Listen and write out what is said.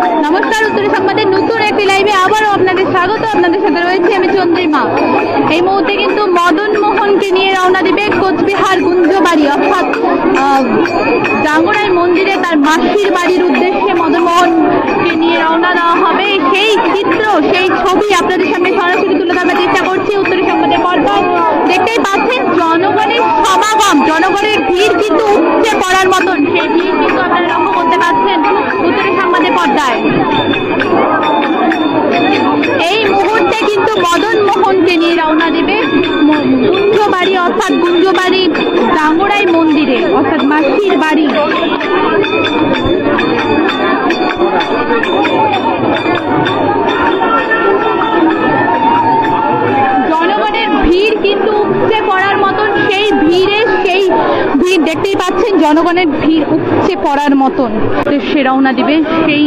নমস্কার, উত্তরে সংবাদের নতুন একটি লাইভে আবারও আপনাদের স্বাগত। আপনাদের সাথে রয়েছে আমি চন্দ্রিমা। এই মুহূর্তে কিন্তু মদন মোহনকে নিয়ে রওনা দিবে কোচবিহার গুঞ্জবাড়ি, অর্থাৎ জাঙ্গড়াই মন্দিরে তার মাসির বাড়ির উদ্দেশ্যে মদন মোহনকে নিয়ে রওনা দেওয়া হবে। সেই চিত্র, সেই ছবি আপনাদের সামনে সরাসরি তুলে ধরার চেষ্টা করছি উত্তরে সংবাদের পর্দায়। দেখতেই পাচ্ছেন জনগণের সমাগম, জনগণের ভিড় কিন্তু উপচে পড়ার মতন, সেই ভিড় কিন্তু আপনারা লক্ষ্য করতে পারছেন উত্তরে সংবাদের পর্দায়। এই মুহূর্তে কিন্তু মদন মোহনকে নিয়ে রওনা দেবে গুঞ্জবাড়ি, অর্থাৎ গুঞ্জবাড়ি জাঙ্গড়াই মন্দিরে, অর্থাৎ মাসির বাড়ি। জনগণের ভিড় কিন্তু উপচে পড়ার মতন, সেই ভিড় দেখতেই পাচ্ছেন, জনগণের ভিড় উপচে পড়ার মতন। সে রওনা দিবে সেই